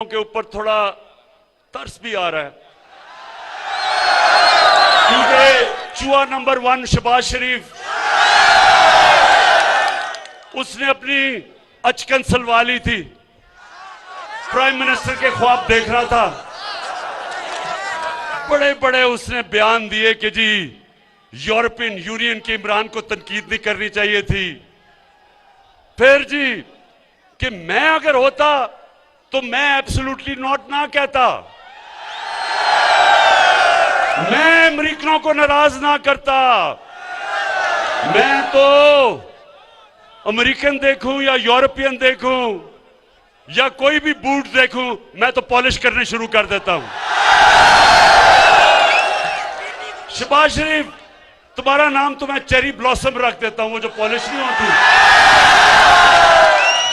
के ऊपर थोड़ा तरस भी आ रहा है, क्योंकि चूहा नंबर 1 शहबाज शरीफ, उसने अपनी अचकन सलवा ली थी, प्राइम मिनिस्टर के ख्वाब देख रहा था, बड़े बड़े उसने बयान दिए कि जी यूरोपियन यूनियन के इमरान को तनकीद नहीं करनी चाहिए थी। फिर जी कि मैं अगर होता तो मैं एब्सोल्युटली नॉट ना कहता, मैं अमेरिकनों को नाराज ना करता। मैं तो अमेरिकन देखूं या यूरोपियन देखूं या कोई भी बूट देखूं, मैं तो पॉलिश करने शुरू कर देता हूं। शहबाज शरीफ, तुम्हारा नाम तो मैं चेरी ब्लॉसम रख देता हूं, वो जो पॉलिश नहीं होती,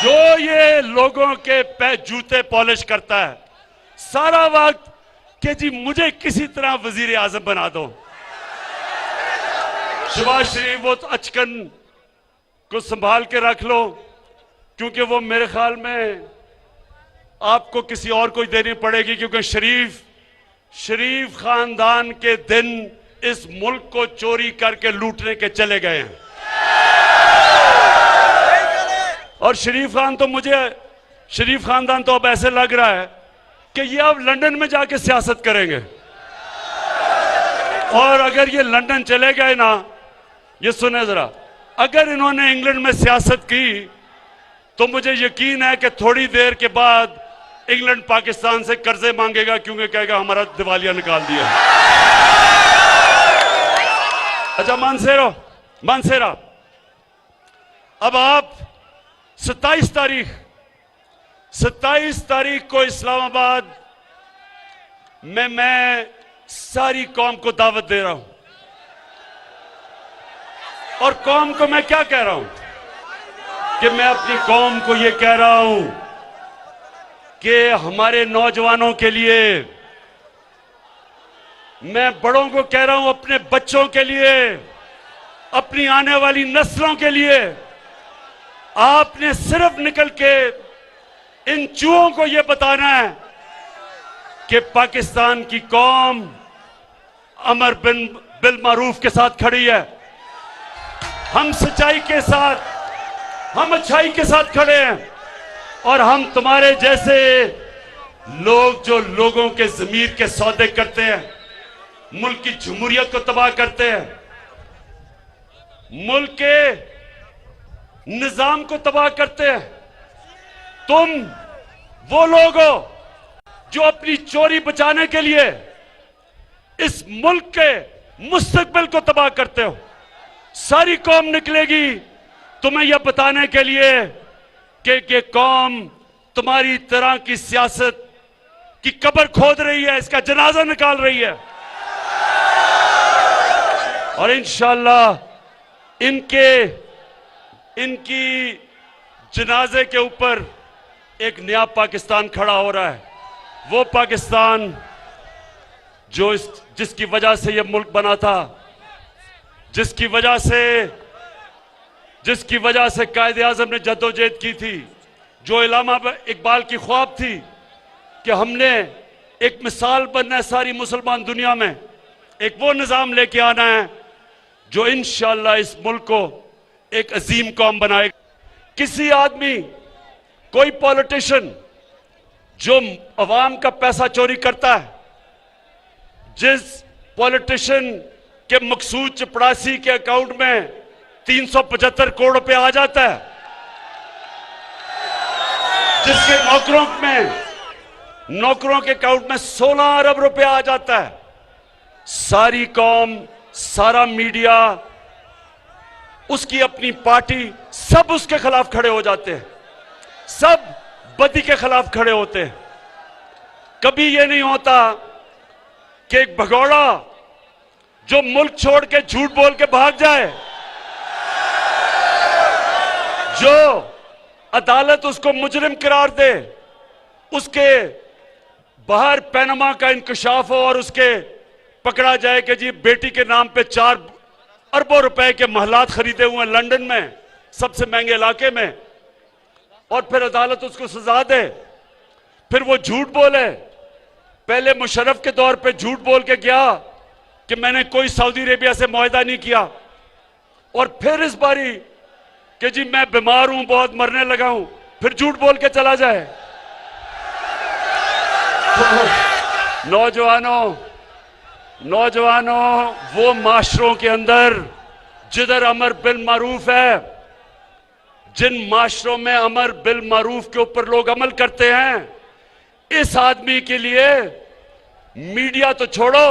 जो ये लोगों के जूते पॉलिश करता है सारा वक्त कि जी मुझे किसी तरह वजीर आजम बना दो। शहबाज शरीफ, वो तो अचकन को संभाल के रख लो, क्योंकि वो मेरे ख्याल में आपको किसी और को देनी पड़ेगी, क्योंकि शरीफ खानदान के दिन इस मुल्क को चोरी करके लूटने के चले गए हैं। और शरीफ खानदान तो अब ऐसे लग रहा है कि ये अब लंदन में जाके सियासत करेंगे। और अगर ये लंदन चले गए ना, ये सुने जरा, अगर इन्होंने इंग्लैंड में सियासत की तो मुझे यकीन है कि थोड़ी देर के बाद इंग्लैंड पाकिस्तान से कर्जे मांगेगा, क्योंकि कहेगा हमारा दिवालिया निकाल दिया। अच्छा मानसेरा, अब आप 27 तारीख को इस्लामाबाद में मैं सारी कौम को दावत दे रहा हूं, और कौम को मैं क्या कह रहा हूं कि मैं अपनी कौम को यह कह रहा हूं कि हमारे नौजवानों के लिए, मैं बड़ों को कह रहा हूं अपने बच्चों के लिए, अपनी आने वाली नस्लों के लिए, आपने सिर्फ निकल के इन चूहों को यह बताना है कि पाकिस्तान की कौम अमर बिल मारूफ के साथ खड़ी है। हम सच्चाई के साथ, हम अच्छाई के साथ खड़े हैं, और हम तुम्हारे जैसे लोग जो लोगों के ज़मीर के सौदे करते हैं, मुल्क की जमहूरियत को तबाह करते हैं, मुल्क के निजाम को तबाह करते हैं, तुम वो लोग हो जो अपनी चोरी बचाने के लिए इस मुल्क के मुस्तकबिल को तबाह करते हो। सारी कौम निकलेगी तुम्हें यह बताने के लिए कि कौम तुम्हारी तरह की सियासत की कब्र खोद रही है, इसका जनाजा निकाल रही है, और इंशाअल्लाह इनकी जनाजे के ऊपर एक नया पाकिस्तान खड़ा हो रहा है। वो पाकिस्तान जिसकी वजह से यह मुल्क बना था, जिसकी वजह से कायदे आज़म ने जद्दोजहद की थी, जो इल्लामा इकबाल की ख्वाब थी कि हमने एक मिसाल बनना है सारी मुसलमान दुनिया में, एक वो निज़ाम लेके आना है जो इंशाअल्लाह इस मुल्क को एक अजीम कौम बनाएगा। किसी आदमी, कोई पॉलिटिशियन जो अवाम का पैसा चोरी करता है, जिस पॉलिटिशियन के मकसूद चपड़ासी के अकाउंट में 375 करोड़ रुपए आ जाता है, जिसके नौकरों के अकाउंट में 16 अरब रुपए आ जाता है, सारी कौम, सारा मीडिया, उसकी अपनी पार्टी, सब उसके खिलाफ खड़े हो जाते हैं, सब बदी के खिलाफ खड़े होते हैं। कभी यह नहीं होता कि एक भगौड़ा जो मुल्क छोड़ के झूठ बोल के भाग जाए, जो अदालत उसको मुजरिम करार दे, उसके बाहर पैनमा का इंकशाफ हो और उसके पकड़ा जाए कि जी बेटी के नाम पे 4 अरबों रुपए के महलात खरीदे हुए लंदन में, सबसे महंगे इलाके में, और फिर अदालत उसको सजा दे, फिर वो झूठ बोले। पहले मुशर्रफ के दौर पे झूठ बोल के गया कि मैंने कोई सऊदी अरेबिया से मुआहदा नहीं किया, और फिर इस बारी कि जी मैं बीमार हूं, बहुत मरने लगा हूं, फिर झूठ बोल के चला जाए। तो नौजवानों, वो माशरों के अंदर जिधर अमर बिल मारूफ है, जिन माशरों में अमर बिल मारूफ के ऊपर लोग अमल करते हैं, इस आदमी के लिए मीडिया तो छोड़ो,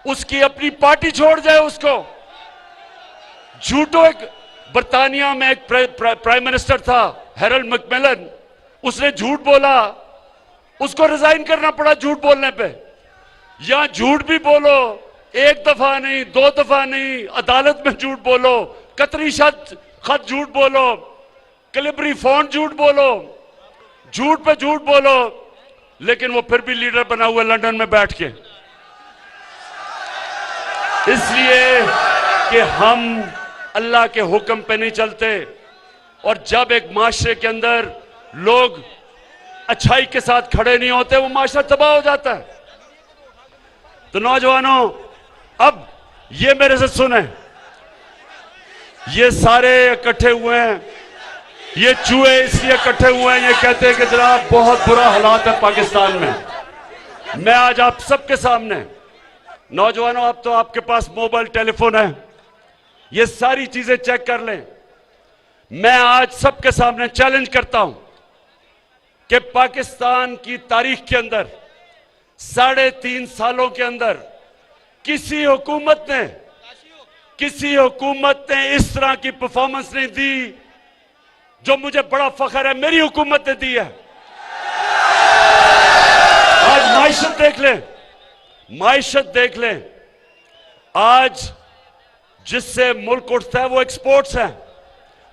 उसकी अपनी पार्टी छोड़ जाए उसको। झूठो, एक बर्तानिया में एक प्राइम मिनिस्टर था हैरोल्ड मैकमिलन, उसने झूठ बोला, उसको रिजाइन करना पड़ा झूठ बोलने पे। यहां झूठ भी बोलो, एक दफा नहीं, दो दफा नहीं, अदालत में झूठ बोलो, कतरी खत झूठ बोलो, कैलिबरी फॉन्ट झूठ बोलो, झूठ पे झूठ बोलो, लेकिन वो फिर भी लीडर बना हुआ लंदन में बैठ के। इसलिए कि हम अल्लाह के हुक्म पे नहीं चलते, और जब एक माशरे के अंदर लोग अच्छाई के साथ खड़े नहीं होते, वो माशरा तबाह हो जाता है। तो नौजवानों, अब ये मेरे से सुने, ये सारे इकट्ठे हुए हैं, ये चूहे इसलिए इकट्ठे हुए हैं, ये कहते हैं कि जनाब बहुत बुरा हालात है पाकिस्तान में। मैं आज आप सबके सामने, नौजवानों, अब तो आपके पास मोबाइल टेलीफोन है, ये सारी चीजें चेक कर लें। मैं आज सबके सामने चैलेंज करता हूं कि पाकिस्तान की तारीख के अंदर 3.5 सालों के अंदर किसी हुकूमत ने इस तरह की परफॉर्मेंस नहीं दी जो मुझे बड़ा फख्र है मेरी हुकूमत ने दी है। आज माइशत देख लें, आज जिससे मुल्क उठता है वो एक्सपोर्ट्स है।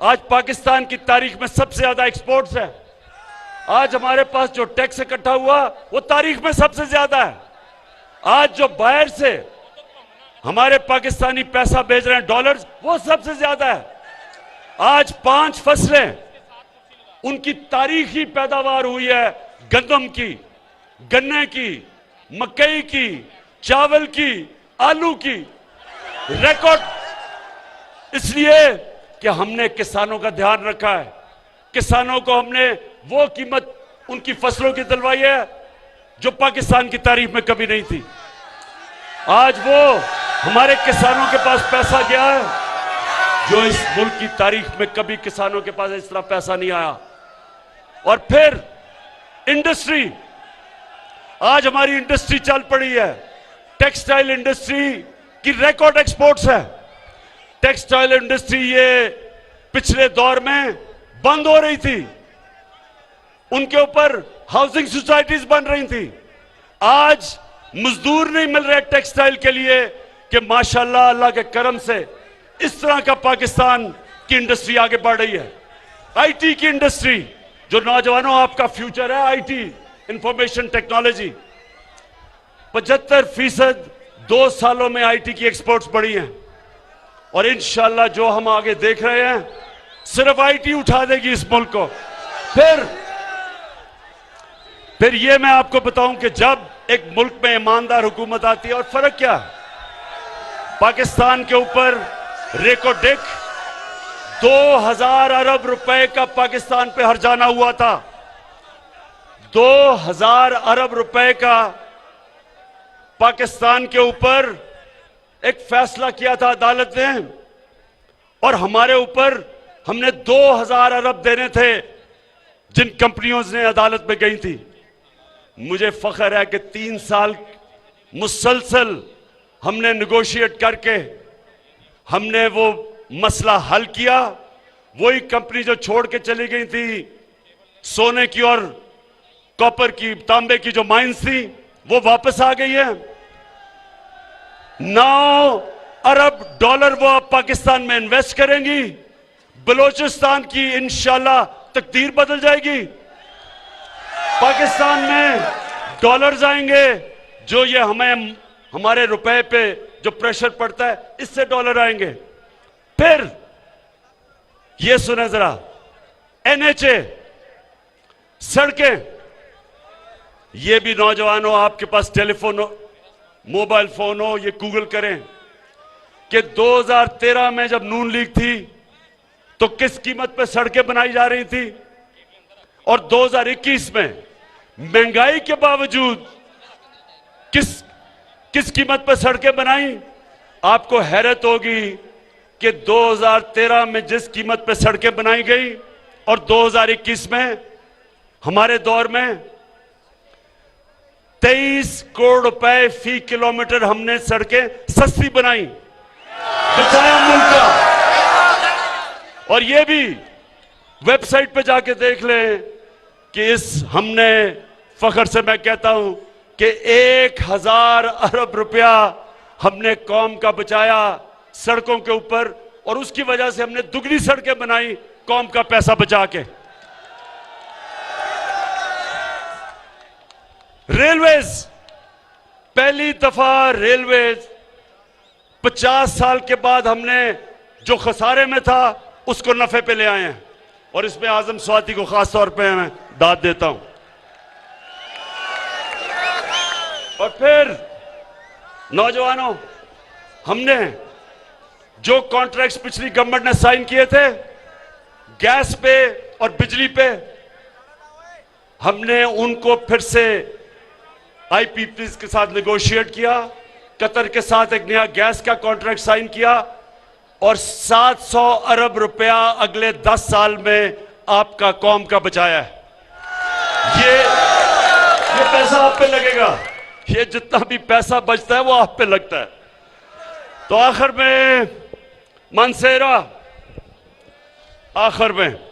आज पाकिस्तान की तारीख में सबसे ज्यादा एक्सपोर्ट्स है। आज हमारे पास जो टैक्स इकट्ठा हुआ वो तारीख में सबसे ज्यादा है। आज जो बाहर से हमारे पाकिस्तानी पैसा भेज रहे हैं डॉलर्स, वो सबसे ज्यादा है। आज 5 फसलें उनकी तारीखी पैदावार हुई है, गंदम की, गन्ने की, मकई की, चावल की, आलू की, रिकॉर्ड। इसलिए कि हमने किसानों का ध्यान रखा है, किसानों को हमने वो कीमत उनकी फसलों की दिलवाई है जो पाकिस्तान की तारीख में कभी नहीं थी। आज वो हमारे किसानों के पास पैसा गया है जो इस मुल्क की तारीख में कभी किसानों के पास इस तरह पैसा नहीं आया। और फिर इंडस्ट्री, आज हमारी इंडस्ट्री चल पड़ी है, टेक्सटाइल इंडस्ट्री की रिकॉर्ड एक्सपोर्ट्स है। टेक्सटाइल इंडस्ट्री ये पिछले दौर में बंद हो रही थी, उनके ऊपर हाउसिंग सोसाइटीज बन रही थी। आज मजदूर नहीं मिल रहे टेक्सटाइल के लिए कि माशाल्लाह अल्लाह के करम से इस तरह का पाकिस्तान की इंडस्ट्री आगे बढ़ रही है। आईटी की इंडस्ट्री, जो नौजवानों आपका फ्यूचर है, आईटी, इंफॉर्मेशन टेक्नोलॉजी, 75% 2 सालों में आईटी की एक्सपोर्ट्स बढ़ी हैं। और इंशाल्लाह जो हम आगे देख रहे हैं, सिर्फ आईटी उठा देगी इस मुल्क को। फिर ये मैं आपको बताऊं कि जब एक मुल्क में ईमानदार हुकूमत आती है, और फर्क क्या है, पाकिस्तान के ऊपर रेको डेक 2000 अरब रुपए का पाकिस्तान पे हर्जाना हुआ था। 2000 अरब रुपए का पाकिस्तान के ऊपर एक फैसला किया था अदालत ने, और हमारे ऊपर हमने 2000 अरब देने थे जिन कंपनियों ने अदालत में गई थी। मुझे फख्र है कि 3 साल मुसलसल हमने नेगोशिएट करके हमने वो मसला हल किया। वही कंपनी जो छोड़ के चली गई थी, सोने की और कॉपर की, तांबे की जो माइंस थी, वो वापस आ गई है। 9 अरब डॉलर वो अब पाकिस्तान में इन्वेस्ट करेंगी। बलोचिस्तान की इंशाल्लाह तकदीर बदल जाएगी। पाकिस्तान में डॉलर्स आएंगे, जो ये हमारे रुपए पे जो प्रेशर पड़ता है, इससे डॉलर आएंगे। फिर ये सुने जरा, एनएचए, सड़कें, ये भी नौजवानों, आपके पास टेलीफोन हो, मोबाइल फोन हो, ये गूगल करें कि 2013 में जब नून लीग थी तो किस कीमत पे सड़कें बनाई जा रही थी, और 2021 में महंगाई के बावजूद किस कीमत पे सड़कें बनाई। आपको हैरत होगी कि 2013 में जिस कीमत पे सड़कें बनाई गई और 2021 में हमारे दौर में 23 करोड़ रुपए फी किलोमीटर हमने सड़कें सस्ती बनाई, बचाया मुल्क का। और ये भी वेबसाइट पे जाके देख लें कि हमने फख्र से मैं कहता हूं कि 1000 अरब रुपया हमने कौम का बचाया सड़कों के ऊपर, और उसकी वजह से हमने दुगनी सड़कें बनाई कौम का पैसा बचा के। रेलवेज, पहली दफा रेलवेज 50 साल के बाद हमने जो खसारे में था उसको नफे पे ले आए हैं, और इसमें आजम स्वाति को खास तौर पे मैं दाद देता हूं। और फिर नौजवानों, हमने जो कॉन्ट्रैक्ट्स पिछली गवर्नमेंट ने साइन किए थे गैस पे और बिजली पे, हमने उनको फिर से आईपीपीएस के साथ नेगोशिएट किया, कतर के साथ एक नया गैस का कॉन्ट्रैक्ट साइन किया, और 700 अरब रुपया अगले 10 साल में आपका कौम का बचाया है। ये पैसा आप पे लगेगा, ये जितना भी पैसा बचता है वो आप पे लगता है। तो आखिर में मनसेरा, आखिर में